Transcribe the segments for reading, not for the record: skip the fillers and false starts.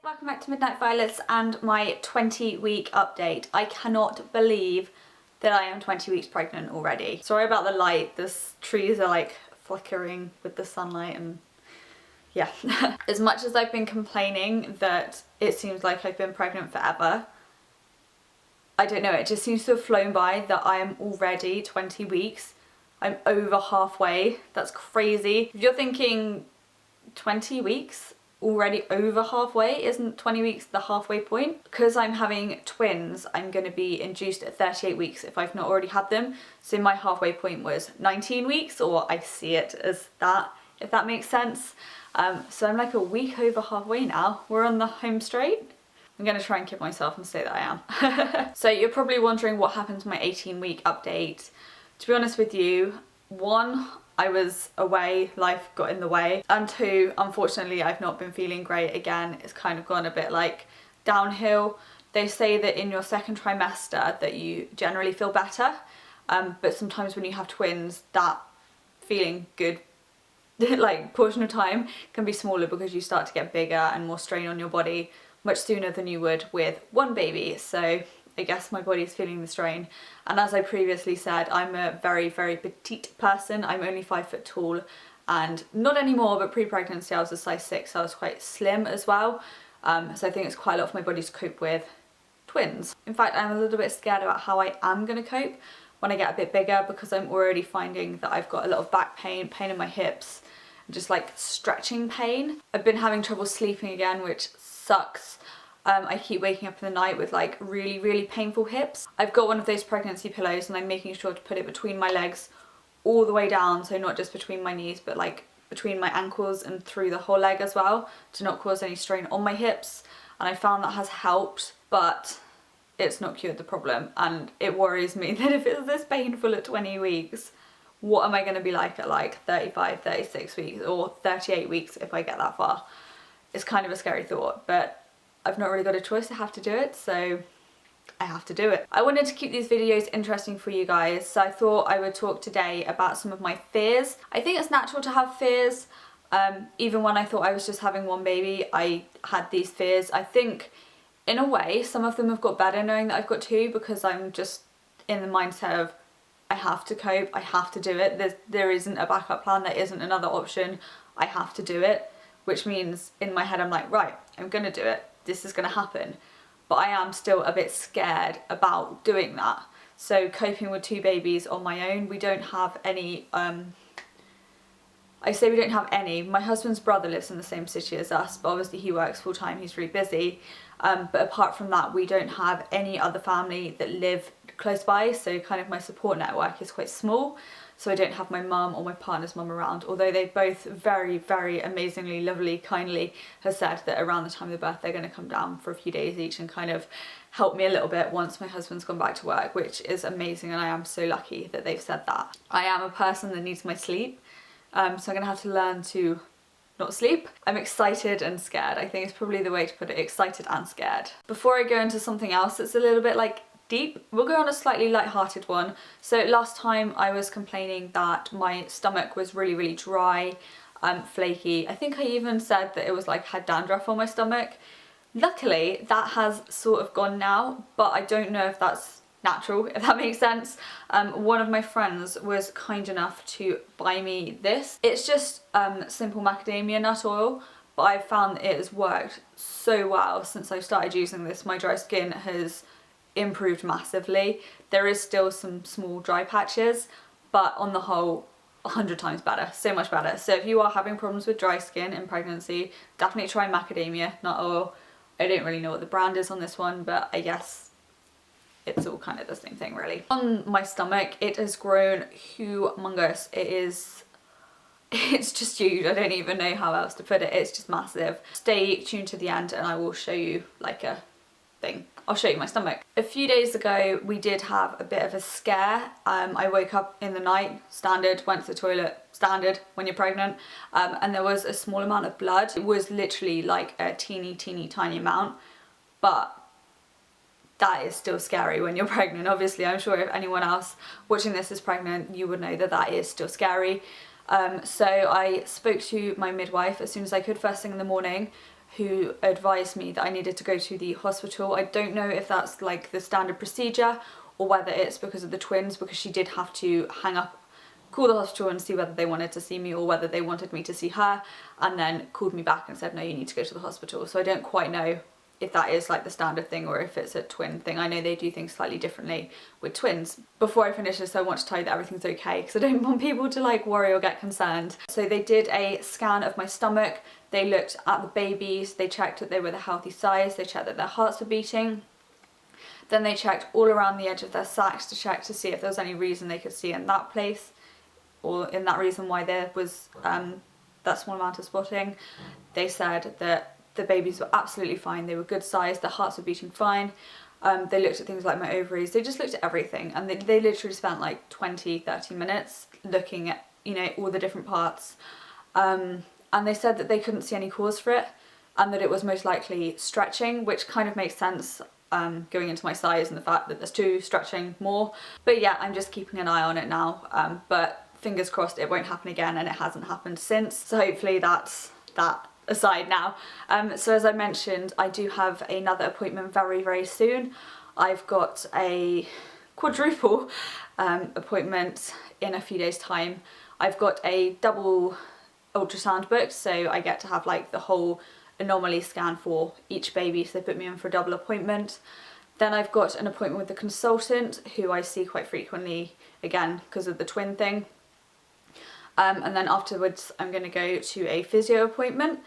welcome back to Midnight Violets and my 20-week update. I cannot believe that I am 20 weeks pregnant already. Sorry about the light, the trees are like flickering with the sunlight and yeah. As much as I've been complaining that it seems like I've been pregnant forever, I don't know, it just seems to have flown by that I am already 20 weeks. I'm over halfway. That's crazy. If you're thinking 20 weeks? Already over halfway, isn't 20 weeks the halfway point? Because I'm having twins, I'm going to be induced at 38 weeks if I've not already had them. So my halfway point was 19 weeks, or I see it as that, if that makes sense. So I'm like a week over halfway now. We're on the home straight. I'm going to try and kid myself and say that I am. So you're probably wondering what happened to my 18-week update. To be honest with you, one, I was away, life got in the way, and two, unfortunately I've not been feeling great again. It's kind of gone a bit like downhill. They say that in your second trimester that you generally feel better, but sometimes when you have twins that feeling good like portion of time can be smaller because you start to get bigger and more strain on your body much sooner than you would with one baby. So I guess my body's feeling the strain. And as I previously said, I'm a very, very petite person. I'm only 5 foot tall, and not anymore, but pre-pregnancy I was a size 6, so I was quite slim as well. So I think it's quite a lot for my body to cope with twins. In fact, I'm a little bit scared about how I am going to cope when I get a bit bigger, because I'm already finding that I've got a lot of back pain, pain in my hips, and just like stretching pain. I've been having trouble sleeping again, which sucks. I keep waking up in the night with like really painful hips. I've got one of those pregnancy pillows and I'm making sure to put it between my legs all the way down, so not just between my knees but like between my ankles and through the whole leg as well, to not cause any strain on my hips. And I found that has helped, but it's not cured the problem, and it worries me that if it's this painful at 20 weeks, what am I going to be like at like 35, 36 weeks or 38 weeks if I get that far? It's kind of a scary thought, but I've not really got a choice, I have to do it, so I have to do it. I wanted to keep these videos interesting for you guys, so I thought I would talk today about some of my fears. I think it's natural to have fears. Even when I thought I was just having one baby, I had these fears. I think in a way some of them have got better knowing that I've got two, because I'm just in the mindset of I have to cope, I have to do it. There isn't a backup plan, there isn't another option, I have to do it. Which means in my head I'm like, right, I'm gonna do it. This is going to happen, but I am still a bit scared about doing that. So coping with two babies on my own, we don't have any, I say we don't have any, my husband's brother lives in the same city as us, but obviously he works full time, he's really busy, but apart from that we don't have any other family that live close by, so kind of my support network is quite small. So I don't have my mum or my partner's mum around, although they both very amazingly, lovely, kindly have said that around the time of the birth they're going to come down for a few days each and kind of help me a little bit once my husband's gone back to work, which is amazing, and I am so lucky that they've said that. I am a person that needs my sleep, so I'm going to have to learn to not sleep. I'm excited and scared. I think it's probably the way to put it, excited and scared. Before I go into something else that's a little bit like deep, we'll go on a slightly light-hearted one. So last time I was complaining that my stomach was really dry, flaky. I think I even said that it was like had dandruff on my stomach. Luckily that has sort of gone now, but I don't know if that's natural, if that makes sense. One of my friends was kind enough to buy me this. It's just simple macadamia nut oil, but I've found that it has worked so well since I started using this. My dry skin has improved massively. There is still some small dry patches, but on the whole 100 times better, so much better. So if you are having problems with dry skin in pregnancy, definitely try macadamia nut oil. I don't really know what the brand is on this one, but I guess it's all kind of the same thing really. On my stomach it has grown humongous. It's just huge. I don't even know how else to put it. It's just massive. Stay tuned to the end and I will show you like a thing. I'll show you my stomach. A few days ago we did have a bit of a scare. I woke up in the night, standard, went to the toilet, standard when you're pregnant, and there was a small amount of blood. It was literally like a teeny tiny amount, but that is still scary when you're pregnant. Obviously I'm sure if anyone else watching this is pregnant you would know that that is still scary. So I spoke to my midwife as soon as I could, first thing in the morning, who advised me that I needed to go to the hospital. I don't know if that's like the standard procedure or whether it's because of the twins, because she did have to hang up, call the hospital and see whether they wanted to see me or whether they wanted me to see her, and then called me back and said, no, you need to go to the hospital. So I don't quite know if that is like the standard thing or if it's a twin thing. I know they do things slightly differently with twins. Before I finish this, I want to tell you that everything's okay, because I don't want people to like worry or get concerned. So they did a scan of my stomach, they looked at the babies, they checked that they were the healthy size, they checked that their hearts were beating. Then they checked all around the edge of their sacs to check to see if there was any reason they could see in that place, or in that reason why there was that small amount of spotting. They said that the babies were absolutely fine, they were good size, their hearts were beating fine. They looked at things like my ovaries, they just looked at everything, and they literally spent like 20-30 minutes looking at, you know, all the different parts. And they said that they couldn't see any cause for it, and that it was most likely stretching, which kind of makes sense going into my size and the fact that there's 2 stretching more. But yeah, I'm just keeping an eye on it now, but fingers crossed it won't happen again, and it hasn't happened since, so hopefully that's that aside now. So as I mentioned, I do have another appointment very soon. I've got a quadruple appointment in a few days time. I've got a double ultrasound booked, so I get to have like the whole anomaly scan for each baby, so they put me in for a double appointment. Then I've got an appointment with the consultant who I see quite frequently, again because of the twin thing. And then afterwards I'm going to go to a physio appointment.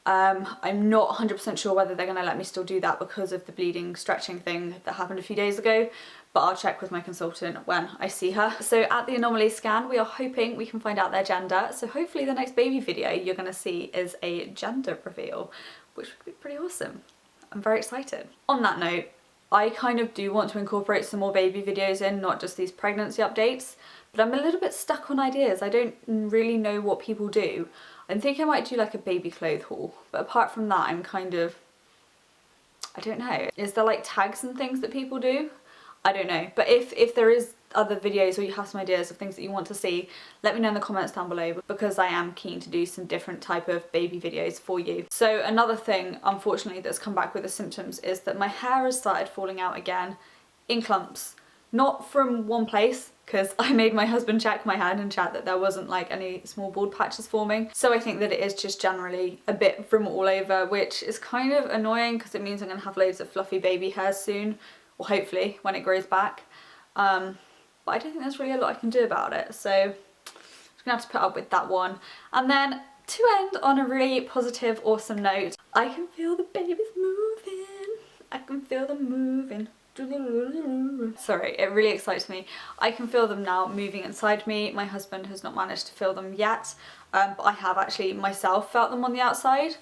I'm not 100% sure whether they're going to let me still do that because of the bleeding stretching thing that happened a few days ago, but I'll check with my consultant when I see her. So at the anomaly scan we are hoping we can find out their gender, so hopefully the next baby video you're going to see is a gender reveal, which would be pretty awesome. I'm very excited. On that note, I kind of do want to incorporate some more baby videos in, not just these pregnancy updates, but I'm a little bit stuck on ideas. I don't really know what people do. I think I might do like a baby clothes haul, but apart from that I'm kind of, I don't know. Is there like tags and things that people do? I don't know, but if there is other videos or you have some ideas of things that you want to see, let me know in the comments down below, because I am keen to do some different type of baby videos for you. So another thing unfortunately that's come back with the symptoms is that my hair has started falling out again in clumps. Not from one place, because I made my husband check my head and check that there wasn't like any small bald patches forming. So I think that it is just generally a bit from all over, which is kind of annoying because it means I'm going to have loads of fluffy baby hairs soon, or hopefully when it grows back. But I don't think there's really a lot I can do about it, so I'm just gonna have to put up with that one. And then to end on a really positive, awesome note, I can feel the babies moving. I can feel them moving. Sorry, it really excites me. I can feel them now moving inside me. My husband has not managed to feel them yet, but I have actually myself felt them on the outside,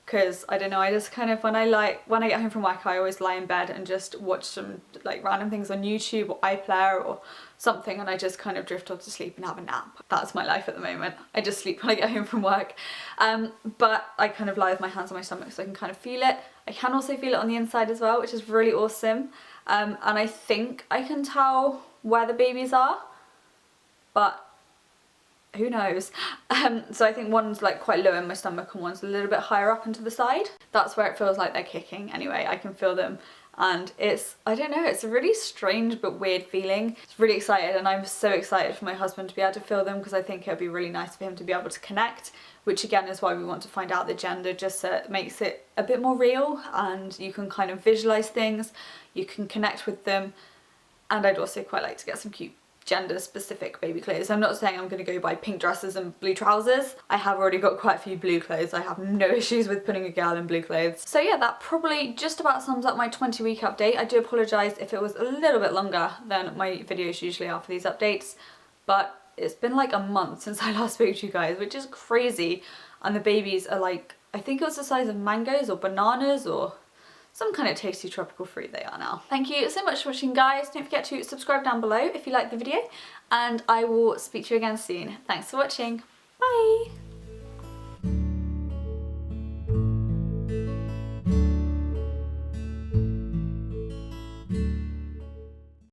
because I don't know, I just kind of, when I get home from work I always lie in bed and just watch some like random things on YouTube or iPlayer or something, and I just kind of drift off to sleep and have a nap. That's my life at the moment. I just sleep when I get home from work. But I kind of lie with my hands on my stomach so I can kind of feel it. I can also feel it on the inside as well, which is really awesome. And I think I can tell where the babies are, but who knows. So I think one's like quite low in my stomach and one's a little bit higher up into the side. That's where it feels like they're kicking. Anyway, I can feel them, and it's, I don't know, it's a really strange but weird feeling. It's really excited, and I'm so excited for my husband to be able to feel them, because I think it would be really nice for him to be able to connect, which again is why we want to find out the gender, just so it makes it a bit more real and you can kind of visualize things, you can connect with them. And I'd also quite like to get some cute gender specific baby clothes. I'm not saying I'm going to go buy pink dresses and blue trousers. I have already got quite a few blue clothes. I have no issues with putting a girl in blue clothes. So yeah, that probably just about sums up my 20-week update. I do apologise if it was a little bit longer than my videos usually are for these updates, but it's been like a month since I last spoke to you guys, which is crazy. And the babies are like, I think it was the size of mangoes or bananas or some kind of tasty tropical fruit they are now. Thank you so much for watching, guys. Don't forget to subscribe down below if you liked the video, and I will speak to you again soon. Thanks for watching. Bye!